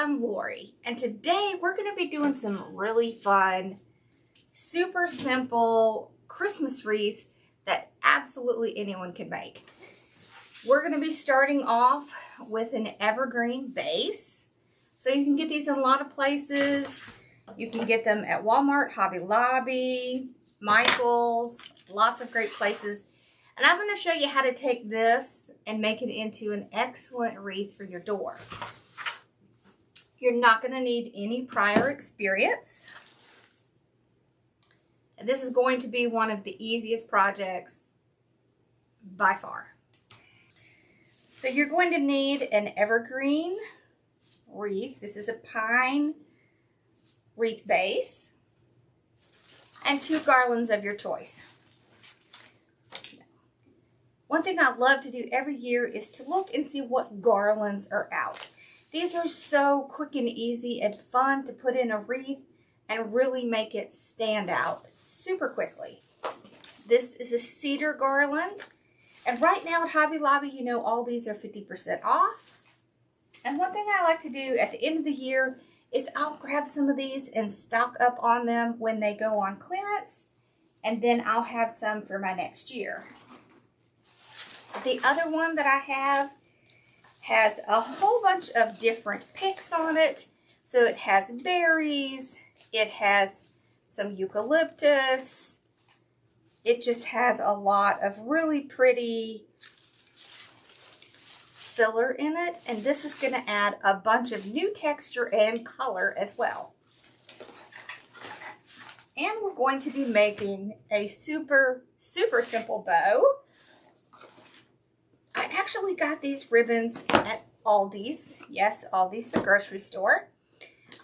I'm Lori, and today we're going to be doing some really fun, super simple Christmas wreaths that absolutely anyone can make. We're going to be starting off with an evergreen base. So you can get these in a lot of places. You can get them at Walmart, Hobby Lobby, Michael's, lots of great places. And I'm going to show you how to take this and make it into an excellent wreath for your door. You're not going to need any prior experience. And this is going to be one of the easiest projects by far. So you're going to need an evergreen wreath. This is a pine wreath base. And 2 garlands of your choice. One thing I love to do every year is to look and see what garlands are out. These are so quick and easy and fun to put in a wreath and really make it stand out super quickly. This is a cedar garland. And right now at Hobby Lobby, you know, all these are 50% off. And one thing I like to do at the end of the year is I'll grab some of these and stock up on them when they go on clearance. And then I'll have some for my next year. The other one that I have has a whole bunch of different picks on it. So it has berries, it has some eucalyptus. It just has a lot of really pretty filler in it. And this is going to add a bunch of new texture and color as well. And we're going to be making a super, super simple bow. I actually got these ribbons at Aldi's. Yes, Aldi's, the grocery store.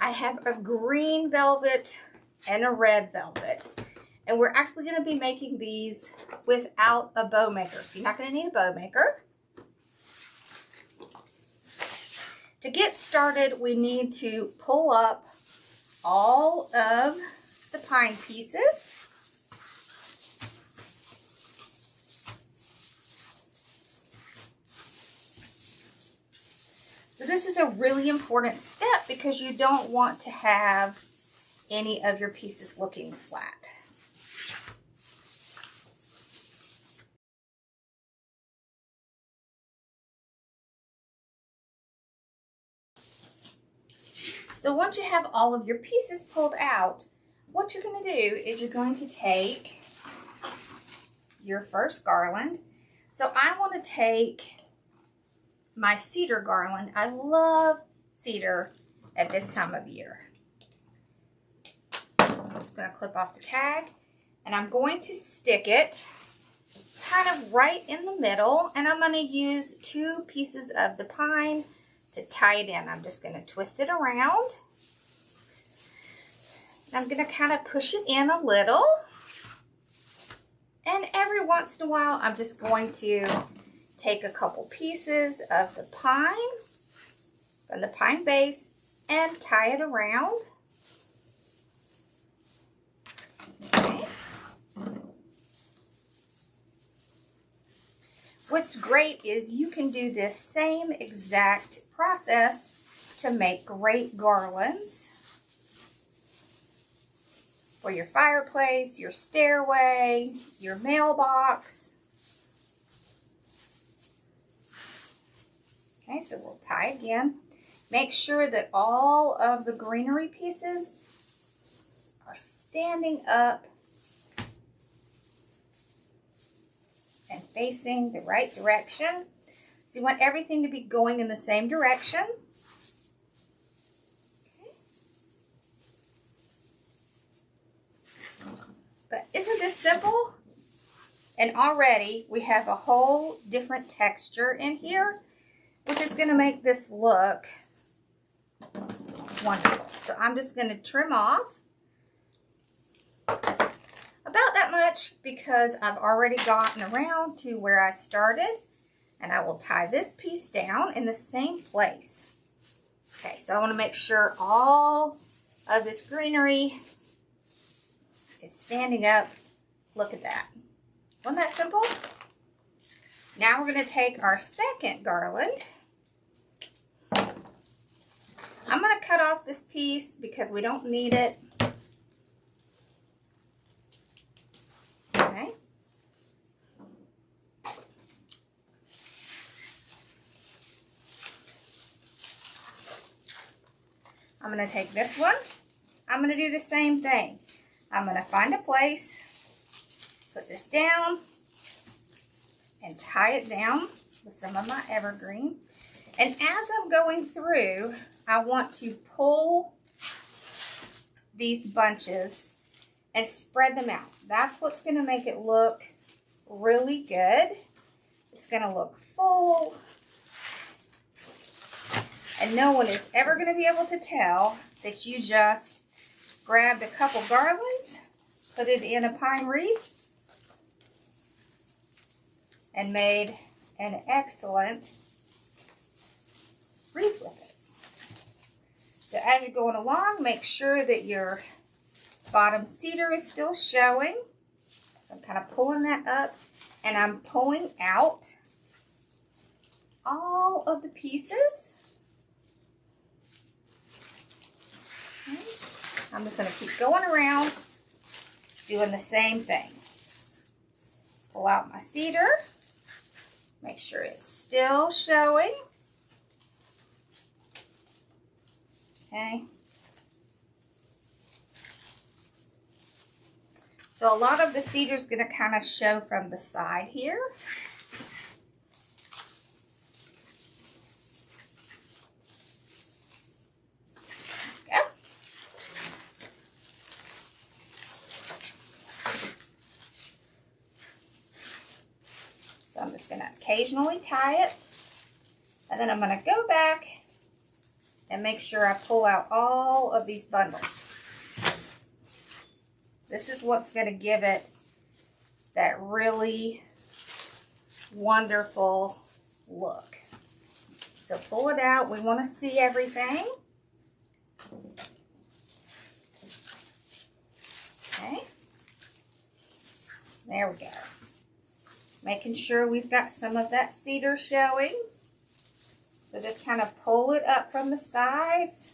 I have a green velvet and a red velvet. And we're actually going to be making these without a bow maker. So you're not going to need a bow maker. To get started, we need to pull up all of the pine pieces. So this is a really important step because you don't want to have any of your pieces looking flat. So once you have all of your pieces pulled out, what you're going to do is you're going to take your first garland. So I want to take my cedar garland. I love cedar at this time of year. I'm just going to clip off the tag and I'm going to stick it kind of right in the middle, and I'm going to use 2 pieces of the pine to tie it in. I'm just going to twist it around. I'm going to kind of push it in a little, and every once in a while I'm just going to take a couple pieces of the pine from the pine base and tie it around. Okay. What's great is you can do this same exact process to make great garlands for your fireplace, your stairway, your mailbox. Okay, so we'll tie again. Make sure that all of the greenery pieces are standing up and facing the right direction. So you want everything to be going in the same direction. Okay. But isn't this simple? And already we have a whole different texture in here, which is going to make this look wonderful. So I'm just going to trim off about that much because I've already gotten around to where I started. And I will tie this piece down in the same place. Okay, so I want to make sure all of this greenery is standing up. Look at that. Wasn't that simple? Now we're going to take our second garland. I'm going to cut off this piece because we don't need it. Okay. I'm going to take this one. I'm going to do the same thing. I'm going to find a place, put this down, and tie it down with some of my evergreen. And as I'm going through, I want to pull these bunches and spread them out. That's what's going to make it look really good. It's going to look full. And no one is ever going to be able to tell that you just grabbed a couple garlands, put it in a pine wreath, and made an excellent wreath with it. So as you're going along, make sure that your bottom cedar is still showing. So I'm kind of pulling that up, and I'm pulling out all of the pieces. Okay. I'm just going to keep going around doing the same thing. Pull out my cedar. Make sure it's still showing. Okay. So a lot of the cedar is going to kind of show from the side here. So I'm just going to occasionally tie it, and then I'm going to go back and make sure I pull out all of these bundles. This is what's going to give it that really wonderful look. So pull it out. We want to see everything. Okay. There we go. Making sure we've got some of that cedar showing. So just kind of pull it up from the sides.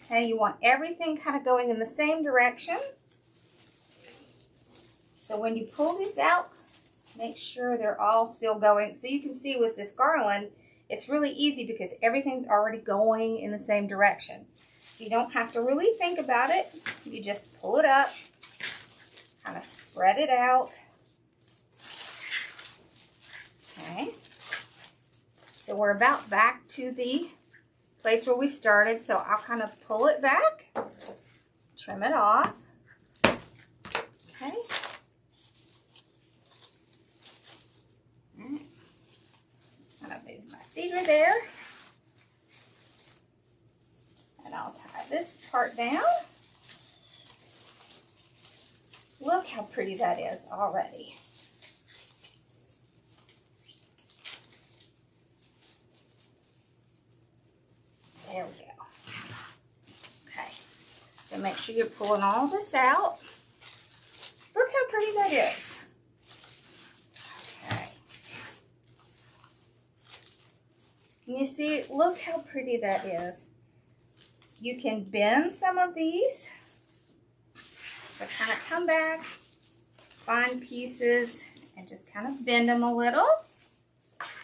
Okay, you want everything kind of going in the same direction. So when you pull these out, make sure they're all still going. So you can see with this garland, it's really easy because everything's already going in the same direction. So you don't have to really think about it. You just pull it up. Kind of spread it out. Okay. So we're about back to the place where we started. So I'll kind of pull it back, trim it off. Okay. Alright. I'm going to move my cedar there. And I'll tie this part down. Look how pretty that is already. There we go. Okay, so make sure you're pulling all this out. Look how pretty that is. Okay. Can you see? Look how pretty that is. You can bend some of these. So kind of come back, find pieces, and just kind of bend them a little.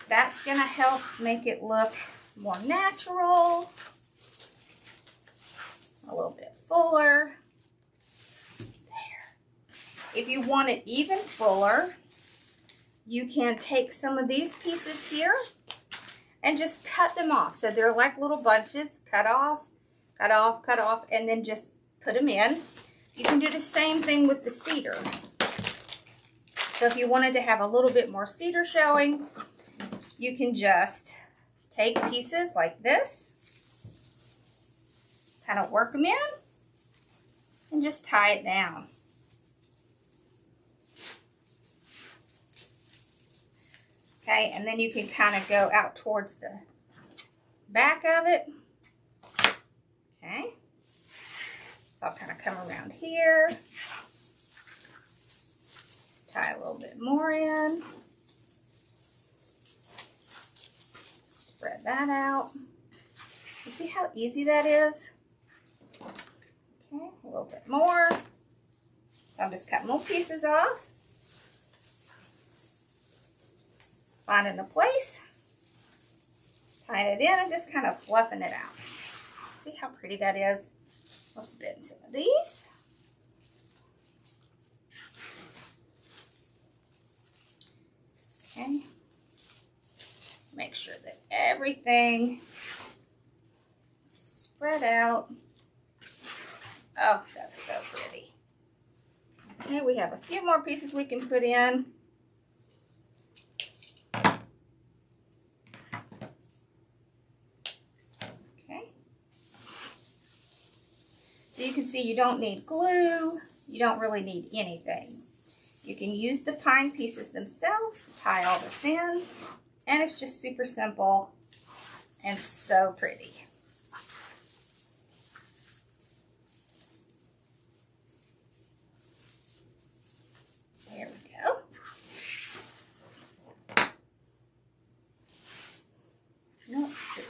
That's going to help make it look more natural, a little bit fuller. There. If you want it even fuller, you can take some of these pieces here and just cut them off. So they're like little bunches, cut off, cut off, cut off, and then just put them in. You can do the same thing with the cedar. So if you wanted to have a little bit more cedar showing, you can just take pieces like this, kind of work them in, and just tie it down. Okay, and then you can kind of go out towards the back of it. Okay. So I'll kind of come around here, tie a little bit more in, spread that out. see how easy that is? Okay, a little bit more. So I'm just cutting little pieces off. Finding a place. Tying it in and just kind of fluffing it out. See how pretty that is? Let's bend some of these. Okay. Make sure that everything is spread out. Oh, that's so pretty. Okay, we have a few more pieces we can put in. Okay. So you can see you don't need glue. You don't really need anything. You can use the pine pieces themselves to tie all this in. And it's just super simple and so pretty. There we go. Let's see.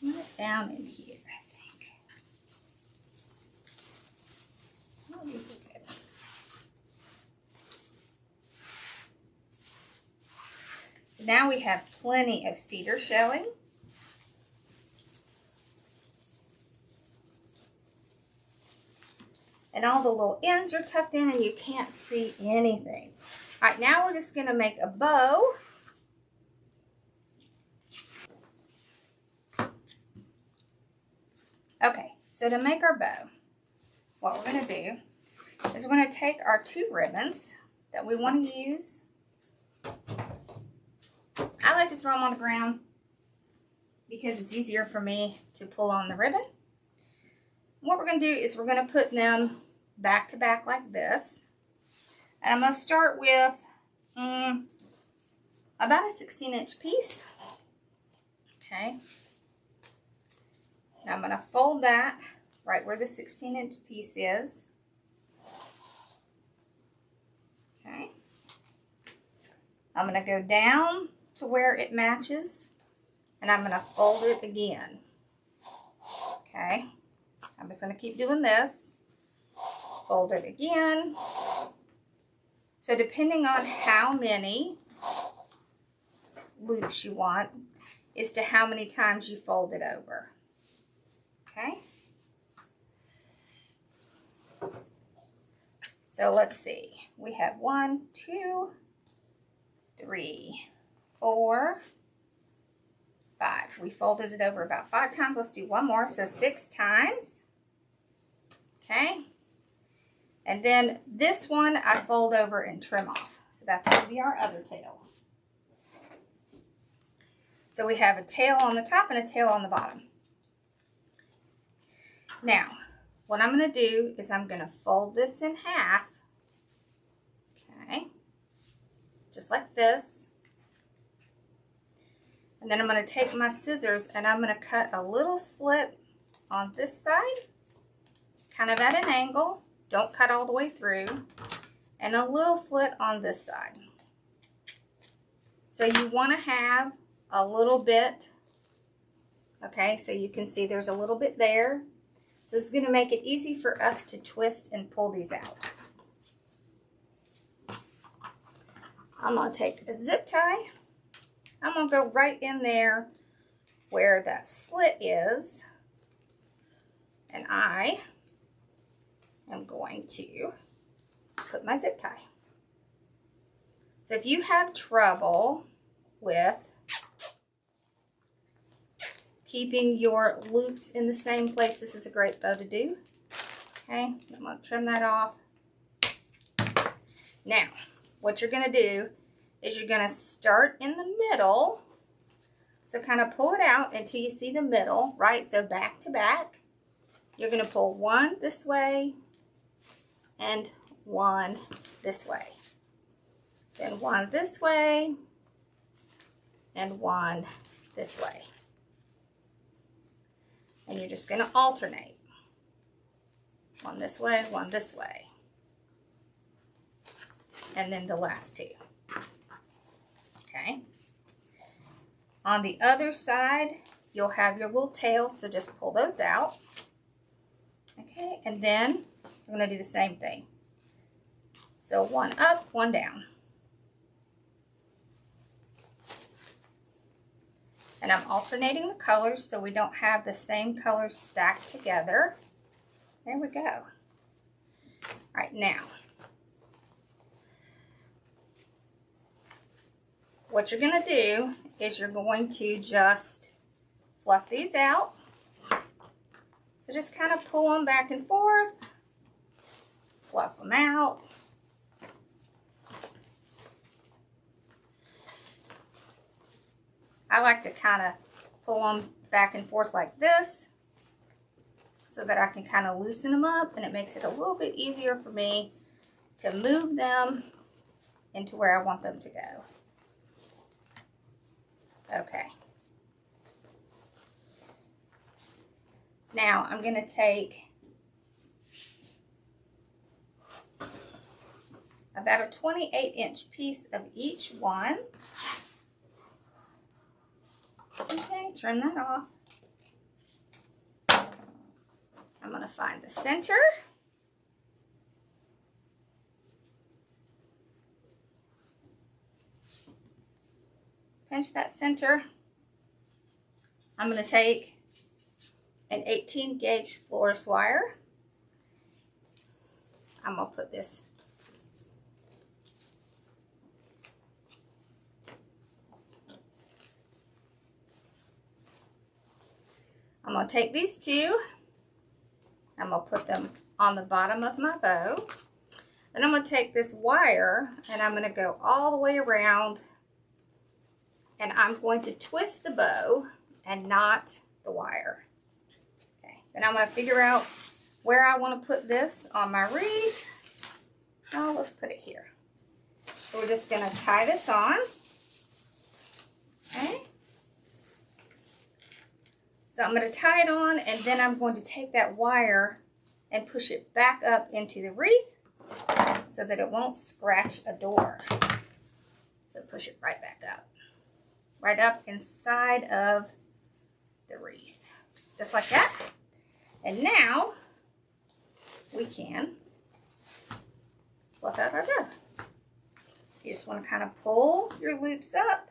Put it down in here, I think. Oh, these are good. So now we have plenty of cedar showing. And all the little ends are tucked in and you can't see anything. All right, now we're just gonna make a bow. Okay, so to make our bow, what we're gonna do is we're gonna take our 2 ribbons that we wanna use. I like to throw them on the ground because it's easier for me to pull on the ribbon. What we're going to do is we're going to put them back to back like this. And I'm going to start with about a 16-inch piece. Okay. Now I'm going to fold that right where the 16-inch piece is. Okay. I'm going to go down to where it matches, and I'm going to fold it again. Okay. I'm just going to keep doing this. Fold it again. So depending on how many loops you want is to how many times you fold it over. Okay. So let's see. We have 1, 2, 3, 4, 5. We folded it over about 5 times. Let's do one more. So 6 times. Okay. And then this one I fold over and trim off. So that's going to be our other tail. So we have a tail on the top and a tail on the bottom. Now, what I'm going to do is I'm going to fold this in half. Okay. Just like this. And then I'm going to take my scissors and I'm going to cut a little slit on this side, kind of at an angle. Don't cut all the way through. And a little slit on this side. So you want to have a little bit, okay, so you can see there's a little bit there. So this is going to make it easy for us to twist and pull these out. I'm going to take a zip tie. I'm going to go right in there where that slit is. And I am going to put my zip tie. So if you have trouble with keeping your loops in the same place, this is a great bow to do. Okay, I'm going to trim that off. Now, what you're going to do is you're going to start in the middle. So kind of pull it out until you see the middle, right? So back to back. You're going to pull one this way and one this way. Then one this way and one this way. And you're just going to alternate. One this way, one this way. And then the last two. Okay. On the other side, you'll have your little tails, so just pull those out. Okay, and then I'm going to do the same thing. So one up, one down. And I'm alternating the colors so we don't have the same colors stacked together. There we go. All right, now, what you're going to do is you're going to just fluff these out. So just kind of pull them back and forth, fluff them out. I like to kind of pull them back and forth like this so that I can kind of loosen them up, and it makes it a little bit easier for me to move them into where I want them to go. Okay. Now I'm going to take about a 28-inch piece of each one. Okay, turn that off. I'm going to find the center. Pinch that center. I'm going to take an 18 gauge florist wire. I'm going to put this I'm going to take these two, I'm going to put them on the bottom of my bow. Then I'm going to take this wire and I'm going to go all the way around, and I'm going to twist the bow and not the wire. Okay. Then I'm going to figure out where I want to put this on my wreath. Oh, let's put it here. So we're just going to tie this on. Okay. So I'm going to tie it on, and then I'm going to take that wire and push it back up into the wreath so that it won't scratch a door. So push it right back up. Right up inside of the wreath. Just like that. And now we can fluff out our bow. So you just want to kind of pull your loops up.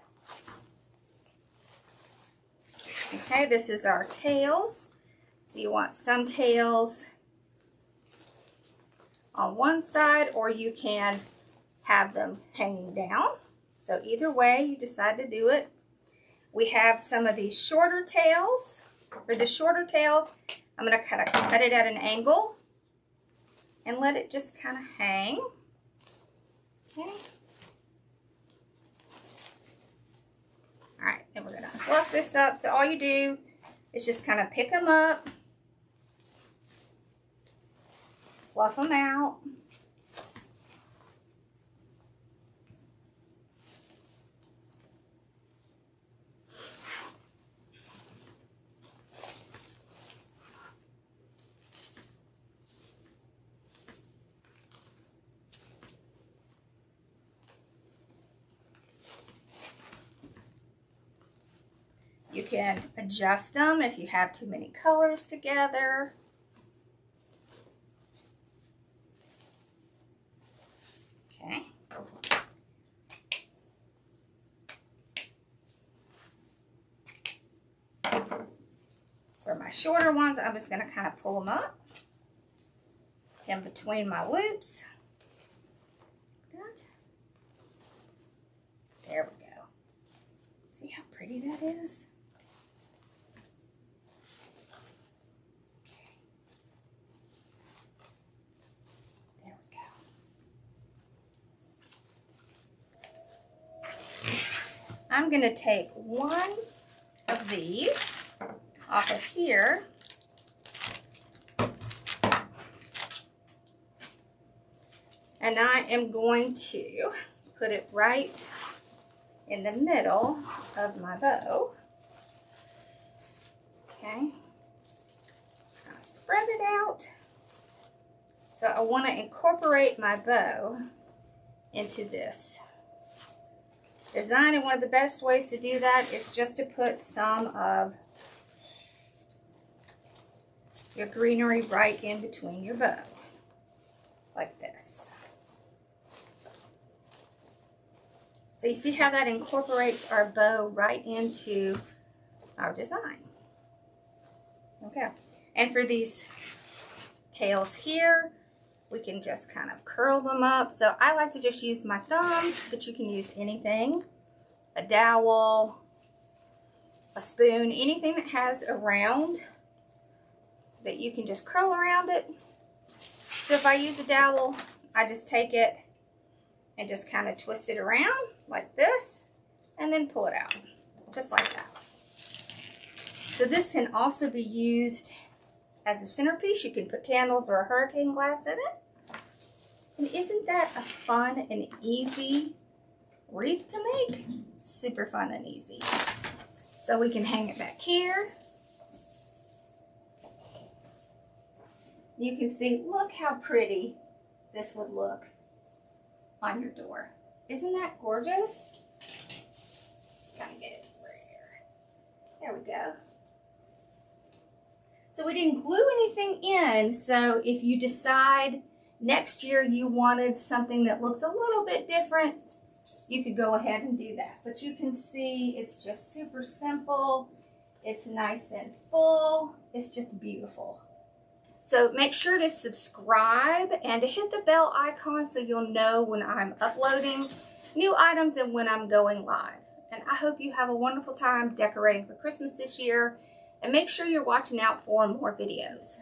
Okay, this is our tails. So you want some tails on one side, or you can have them hanging down. So either way you decide to do it. We have some of these shorter tails. For the shorter tails, I'm going to kind of cut it at an angle and let it just kind of hang. Okay. Alright, then we're going to fluff this up. So all you do is just kind of pick them up, fluff them out. You can adjust them if you have too many colors together. Okay. For my shorter ones, I'm just going to kind of pull them up in between my loops. Like that. There we go. See how pretty that is? I'm going to take one of these off of here and I am going to put it right in the middle of my bow. Okay, I'll spread it out. So I want to incorporate my bow into this design. And one of the best ways to do that is just to put some of your greenery right in between your bow, like this. So you see how that incorporates our bow right into our design. Okay, and for these tails here, we can just kind of curl them up. So I like to just use my thumb, but you can use anything, a dowel, a spoon, anything that has a round that you can just curl around it. So if I use a dowel, I just take it and just kind of twist it around like this and then pull it out, just like that. So this can also be used as a centerpiece. You can put candles or a hurricane glass in it. And isn't that a fun and easy wreath to make? Super fun and easy. So we can hang it back here. You can see, look how pretty this would look on your door. Isn't that gorgeous? Let's kind of get it over here. There we go. So we didn't glue anything in, so if you decide next year you wanted something that looks a little bit different, you could go ahead and do that. But you can see it's just super simple. It's nice and full. It's just beautiful. So make sure to subscribe and to hit the bell icon so you'll know when I'm uploading new items and when I'm going live. And I hope you have a wonderful time decorating for Christmas this year. And make sure you're watching out for more videos.